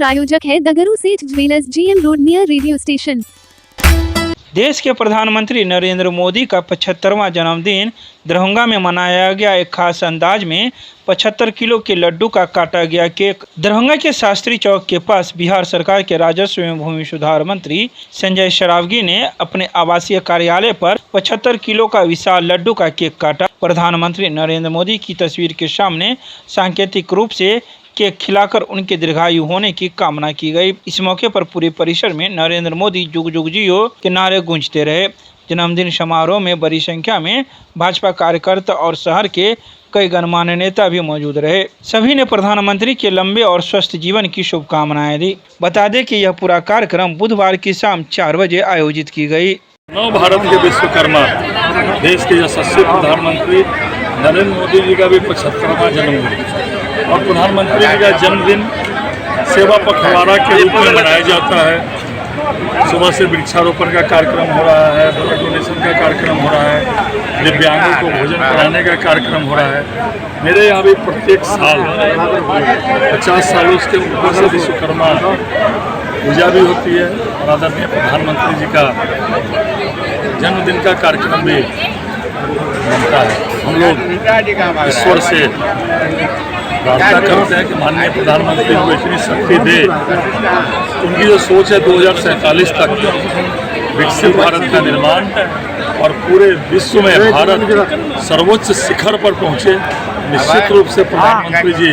प्रायोजक है दगरू सेठ jewellers, GM road near radio station. देश के प्रधानमंत्री नरेंद्र मोदी का 75वां जन्मदिन दरभंगा में मनाया गया। एक खास अंदाज में 75 किलो के लड्डू का काटा गया केक। दरभंगा के शास्त्री चौक के पास बिहार सरकार के राजस्व एवं भूमि सुधार मंत्री संजय सरावगी ने अपने आवासीय कार्यालय पर 75 किलो का विशाल लड्डू का केक काटा। प्रधानमंत्री नरेंद्र मोदी की तस्वीर के सामने सांकेतिक रूप से केक खिलाकर उनके दीर्घायु होने की कामना की गई। इस मौके पर पूरे परिसर में नरेंद्र मोदी जुग जुग जियो के नारे गूंजते रहे। जन्मदिन समारोह में बड़ी संख्या में भाजपा कार्यकर्ता और शहर के कई गणमान्य नेता भी मौजूद रहे। सभी ने प्रधानमंत्री के लंबे और स्वस्थ जीवन की शुभकामनाएं दी। बता दें कि यह पूरा कार्यक्रम बुधवार की शाम 4 बजे आयोजित की गई। नव भारत के विश्वकर्मा देश के यशस्वी प्रधानमंत्री नरेंद्र मोदी जी का भी 75वां जन्मदिन और प्रधानमंत्री जी का जन्मदिन सेवा पखवाड़ा के रूप में मनाया जाता है। सुबह से वृक्षारोपण का कार्यक्रम हो रहा है, ब्लड डोनेशन का कार्यक्रम हो रहा है, दिव्यांगों को भोजन कराने का कार्यक्रम हो रहा है। मेरे यहाँ भी प्रत्येक साल 50 सालों के ऊपर से विश्वकर्मा पूजा भी होती है और आदरणीय प्रधानमंत्री जी का जन्मदिन का कार्यक्रम भी बनता है। हम लोग ईश्वर से प्रार्थना करते हैं कि माननीय प्रधानमंत्री को इतनी शक्ति दे, उनकी जो सोच है 2047 तक विकसित भारत का निर्माण और पूरे विश्व में भारत सर्वोच्च शिखर पर पहुंचे। निश्चित रूप से प्रधानमंत्री जी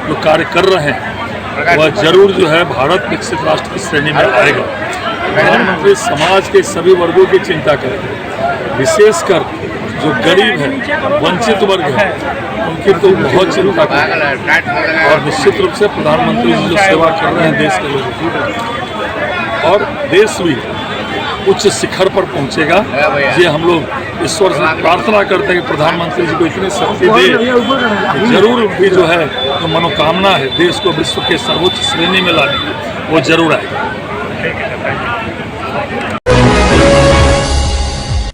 जो कार्य कर रहे हैं वह जरूर जो है भारत विकसित राष्ट्र की श्रेणी में आएगा। प्रधानमंत्री समाज के सभी वर्गों की चिंता करते हैं, विशेषकर जो गरीब है, वंचित वर्ग है, उनकी तो बहुत चिंता करते और निश्चित रूप से प्रधानमंत्री जी जो सेवा कर रहे हैं देश के लोगों की, और देश भी उच्च शिखर पर पहुंचेगा। ये हम लोग ईश्वर से प्रार्थना करते हैं कि प्रधानमंत्री जी को इतनी शक्ति दे, जरूर भी जो है जो मनोकामना है देश को विश्व के सर्वोच्च श्रेणी में लाने की, वो जरूर आएगा।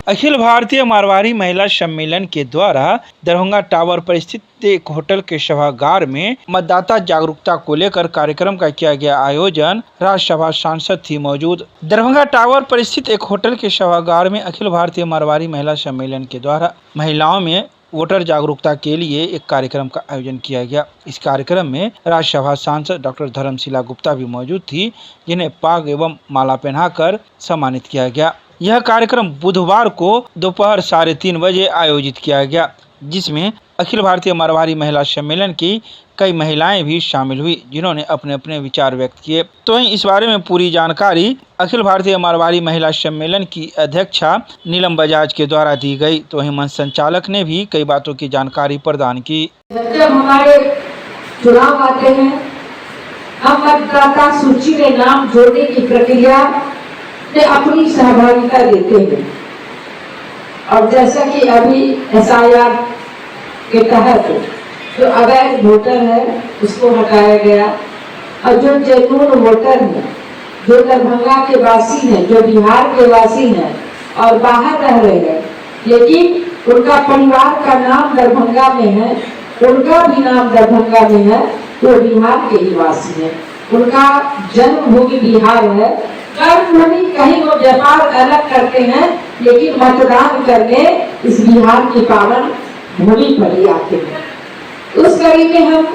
अखिल भारतीय मारवाड़ी महिला सम्मेलन के द्वारा दरभंगा टावर पर स्थित एक होटल के सभागार में मतदाता जागरूकता को लेकर कार्यक्रम का किया गया आयोजन। राज्यसभा सांसद थी मौजूद। दरभंगा टावर पर स्थित एक होटल के सभागार में अखिल भारतीय मारवाड़ी महिला सम्मेलन के द्वारा महिलाओं में वोटर जागरूकता के लिए एक कार्यक्रम का आयोजन किया गया। इस कार्यक्रम में राज्यसभा सांसद डॉक्टर धर्मशिला गुप्ता भी मौजूद थी, जिन्हें पाग एवं माला पहनाकर सम्मानित किया गया। यह कार्यक्रम बुधवार को दोपहर 3:30 बजे आयोजित किया गया, जिसमें अखिल भारतीय मारवाड़ी महिला सम्मेलन की कई महिलाएं भी शामिल हुई, जिन्होंने अपने अपने विचार व्यक्त किए। तो इस बारे में पूरी जानकारी अखिल भारतीय मारवाड़ी महिला सम्मेलन की अध्यक्षा नीलम बजाज के द्वारा दी गई। तो वहीं मंच संचालक ने भी कई बातों की जानकारी प्रदान की। जब हमारे चुनाव आते हैं, हम मतदाता सूची में नाम जोड़ने की प्रक्रिया में अपनी सहभागिता देते हैं, और जैसा कि अभी SIR के तहत जो अवैध वोटर है उसको हटाया गया, और जो जेन्युइन वोटर हैं, जो दरभंगा के वासी हैं, जो बिहार के वासी हैं और बाहर रह रहे हैं, लेकिन उनका परिवार का नाम दरभंगा में है, उनका भी नाम दरभंगा में है, वो बिहार के ही वासी हैं, उनका जन्मभूमि बिहार है। कर्मभूमि कहीं वो व्यापार अलग करते हैं, लेकिन मतदान करने इस बिहार की पावन भूमि पर ही आते हैं। उस कड़ी में हम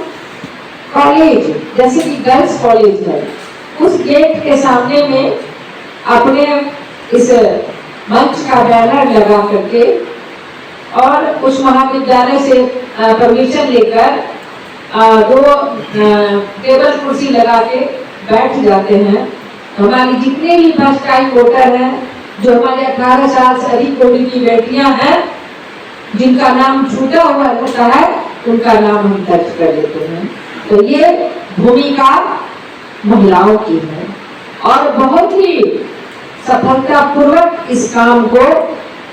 कॉलेज, जैसे कि गर्ल्स कॉलेज है, उस गेट के सामने में अपने इस मंच का बैनर लगा करके और उस महाविद्यालय से परमिशन लेकर 2 टेबल कुर्सी लगा के बैठ जाते हैं। हमारी जितने भी फर्स्ट टाइम वोटर हैं, जो हमारे 18 साल से अधिक उम्र की बेटियां हैं, जिनका नाम छूटा हुआ होता है, उनका नाम हम दर्ज कर लेते हैं। तो ये भूमिका महिलाओं की है और बहुत ही सफलतापूर्वक इस काम को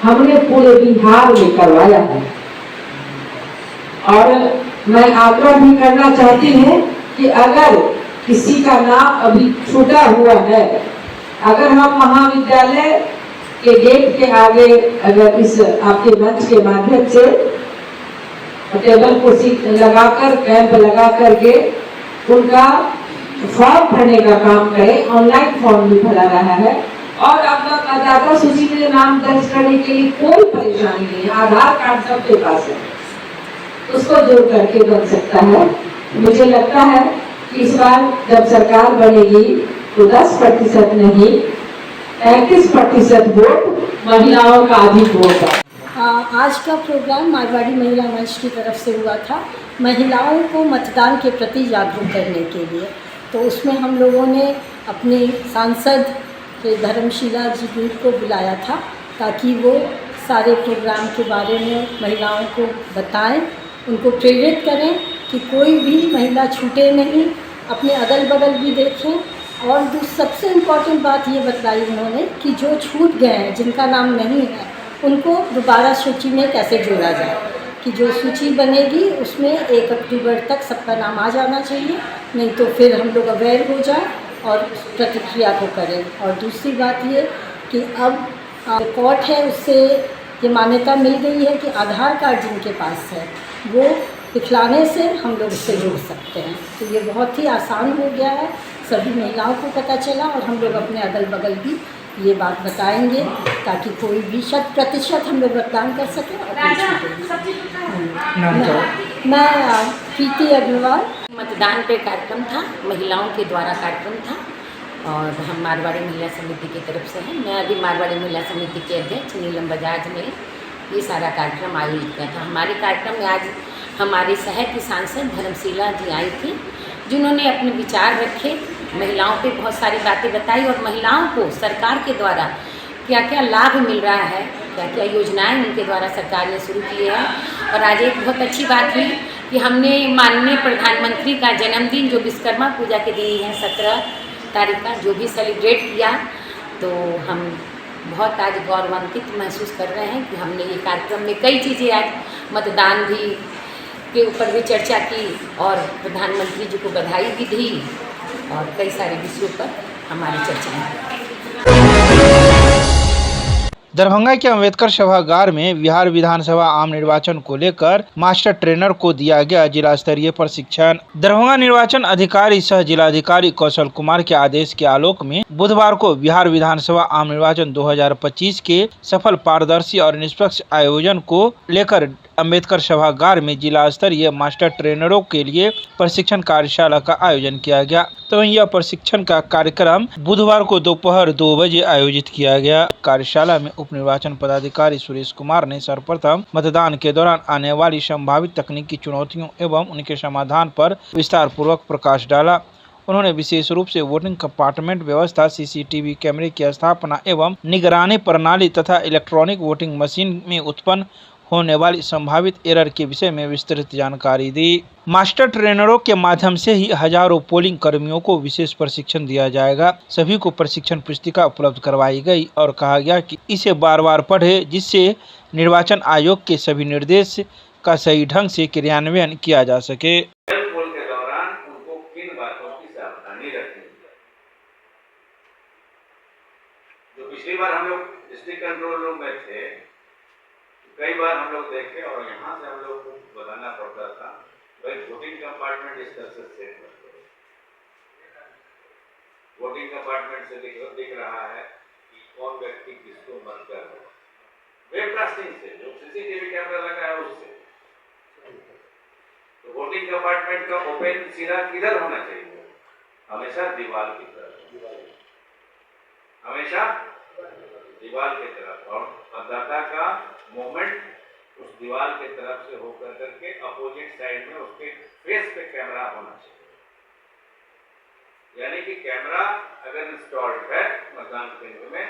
हमने पूरे बिहार में करवाया है। और मैं आग्रह भी करना चाहती हूँ कि अगर किसी का नाम अभी छूटा हुआ है, अगर हम महाविद्यालय के गेट के आगे अगर इस आपके मंच के माध्यम से टेबल कुर्सी लगाकर कैंप लगा करके उनका फॉर्म भरने का काम करें। ऑनलाइन फॉर्म भी भरा रहा है और अब मतदाता सूची में नाम दर्ज करने के लिए कोई परेशानी नहीं है। आधार कार्ड सबके पास है, उसको जोड़ करके बन सकता है। मुझे लगता है कि इस बार जब सरकार बनेगी तो 10% नहीं 35% वोट महिलाओं का अधिक होगा। आज का प्रोग्राम मारवाड़ी महिला मंच की तरफ से हुआ था महिलाओं को मतदान के प्रति जागरूक करने के लिए। तो उसमें हम लोगों ने अपने सांसद धर्मशीला जी को बुलाया था ताकि वो सारे प्रोग्राम के बारे में महिलाओं को बताएं, उनको प्रेरित करें कि कोई भी महिला छूटे नहीं, अपने अगल बगल भी देखें। और सबसे इम्पॉर्टेंट बात ये बताई उन्होंने कि जो छूट गए हैं, जिनका नाम नहीं है, उनको दोबारा सूची में कैसे जोड़ा जाए, कि जो सूची बनेगी उसमें 1 अक्टूबर तक सबका नाम आ जाना चाहिए, नहीं तो फिर हम लोग अवेयर हो जाए और प्रतिक्रिया को करें। और दूसरी बात ये कि अब कोर्ट है उससे ये मान्यता मिल गई है कि आधार कार्ड जिनके पास है वो दिखलाने से हम लोग इससे जुड़ सकते हैं। तो ये बहुत ही आसान हो गया है, सभी महिलाओं को पता चला और हम लोग अपने अगल बगल भी ये बात बताएंगे ताकि कोई भी 100% हम लोग मतदान कर सकें। और मैं प्रीति अग्रवाल। मतदान पे कार्यक्रम था, महिलाओं के द्वारा कार्यक्रम था और हम मारवाड़ी महिला समिति की तरफ से हैं। मैं अभी मारवाड़ी महिला समिति के अध्यक्ष नीलम बजाज ने ये सारा कार्यक्रम आयोजित किया था। हमारे कार्यक्रम में आज हमारे शहर की सांसद धर्मशीला जी आई थी, जिन्होंने अपने विचार रखे, महिलाओं पे बहुत सारी बातें बताई और महिलाओं को सरकार के द्वारा क्या क्या लाभ मिल रहा है, क्या क्या योजनाएं उनके द्वारा सरकार ने शुरू की है। और आज एक बहुत अच्छी बात हुई कि हमने माननीय प्रधानमंत्री का जन्मदिन जो विश्वकर्मा पूजा के दिन है 17 तारीख का जो भी सेलिब्रेट किया, तो हम बहुत आज गौरवान्वित महसूस कर रहे हैं कि हमने ये कार्यक्रम में कई चीज़ें आज मतदान भी के ऊपर भी चर्चा की और प्रधानमंत्री जी को बधाई भी दी और कई सारे विषयों पर हमारी चर्चा। दरभंगा के अम्बेडकर सभागार में बिहार विधानसभा आम निर्वाचन को लेकर मास्टर ट्रेनर को दिया गया जिला स्तरीय प्रशिक्षण। दरभंगा निर्वाचन अधिकारी सह जिलाधिकारी कौशल कुमार के आदेश के आलोक में बुधवार को बिहार विधानसभा आम निर्वाचन 2025 के सफल, पारदर्शी और निष्पक्ष आयोजन को लेकर अम्बेडकर सभागार में जिला स्तरीय मास्टर ट्रेनरों के लिए प्रशिक्षण कार्यशाला का आयोजन किया गया। तो यह प्रशिक्षण का कार्यक्रम बुधवार को दोपहर 2 बजे आयोजित किया गया। कार्यशाला में उप निर्वाचन पदाधिकारी सुरेश कुमार ने सर्वप्रथम मतदान के दौरान आने वाली संभावित तकनीकी चुनौतियों एवं उनके समाधान पर विस्तार पूर्वक प्रकाश डाला। उन्होंने विशेष रूप से वोटिंग कंपार्टमेंट व्यवस्था, सीसीटीवी कैमरे की स्थापना एवं निगरानी प्रणाली तथा इलेक्ट्रॉनिक वोटिंग मशीन में उत्पन्न होने वाली संभावित एरर के विषय में विस्तृत जानकारी दी। मास्टर ट्रेनरों के माध्यम से ही हजारों पोलिंग कर्मियों को विशेष प्रशिक्षण दिया जाएगा। सभी को प्रशिक्षण पुस्तिका उपलब्ध करवाई गई और कहा गया कि इसे बार बार पढ़े, जिससे निर्वाचन आयोग के सभी निर्देश का सही ढंग से क्रियान्वयन किया जा सके। पोल के दौरान उनको किन बातों की सावधानी रखनी है। जो पिछली बार हम लोग डिस्ट्रिक्ट कंट्रोल रूम में थे, कई बार हम लोग देखे और यहाँ से हम लोग को बताना पड़ता था भाई वोटिंग कंपार्टमेंट इस तरह से सेट करते हैं। वोटिंग कंपार्टमेंट से दिख रहा है कि कौन व्यक्ति किसको मत कर रहा है। वेबकास्टिंग से जो सीसीटीवी कैमरा लगा है उससे, तो वोटिंग कंपार्टमेंट का ओपन सिरा किधर होना चाहिए? हमेशा दीवार की तरफ, हमेशा दीवार की तरफ। और मतदाता का मूवमेंट उस दीवार की तरफ से होकर करके अपोजिट साइड में उसके फेस पे कैमरा होना चाहिए। यानी कि कैमरा अगर इंस्टॉल्ड है मतदान केंद्र में,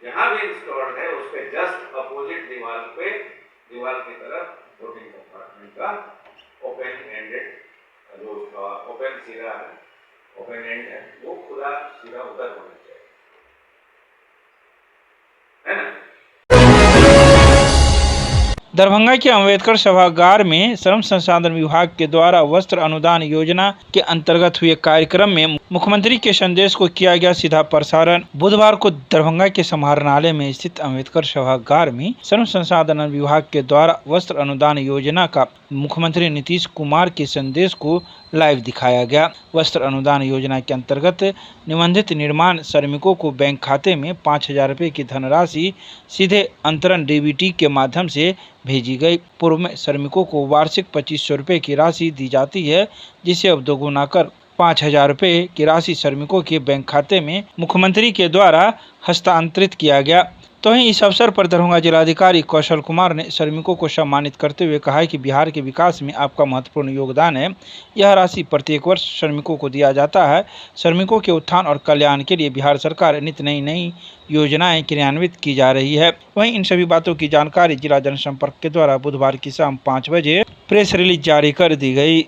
जहां भी इंस्टॉल्ड है उसके जस्ट अपोजिट दीवार की तरफ वोटिंग कंपार्टमेंट का ओपन एंडेड जो ओपन सिरा है, ओपन एंड है, वो खुला सिरा उधर होना चाहिए, है ना। दरभंगा के अम्बेडकर सभागार में श्रम संसाधन विभाग के द्वारा वस्त्र अनुदान योजना के अंतर्गत हुए कार्यक्रम में मुख्यमंत्री के संदेश को किया गया सीधा प्रसारण। बुधवार को दरभंगा के समाहरणालय में स्थित अम्बेडकर सभागार में श्रम संसाधन विभाग के द्वारा वस्त्र अनुदान योजना का मुख्यमंत्री नीतीश कुमार के संदेश को लाइव दिखाया गया। वस्त्र अनुदान योजना के अंतर्गत निबंधित निर्माण श्रमिकों को बैंक खाते में 5,000 रुपये की धनराशि सीधे अंतरण डीबीटी के माध्यम से भेजी गई। पूर्व में श्रमिकों को वार्षिक 2,500 रुपये की राशि दी जाती है, जिसे अब दोगुना कर 5,000 रुपये की राशि श्रमिकों के बैंक खाते में मुख्यमंत्री के द्वारा हस्तांतरित किया गया। तो वहीं इस अवसर पर दरभंगा जिलाधिकारी कौशल कुमार ने श्रमिकों को सम्मानित करते हुए कहा कि बिहार के विकास में आपका महत्वपूर्ण योगदान है। यह राशि प्रत्येक वर्ष श्रमिकों को दिया जाता है। श्रमिकों के उत्थान और कल्याण के लिए बिहार सरकार नित्य नई योजनाएं क्रियान्वित की जा रही है। वहीं इन सभी बातों की जानकारी जिला जनसंपर्क के द्वारा बुधवार की शाम 5 बजे प्रेस रिलीज जारी कर दी गई।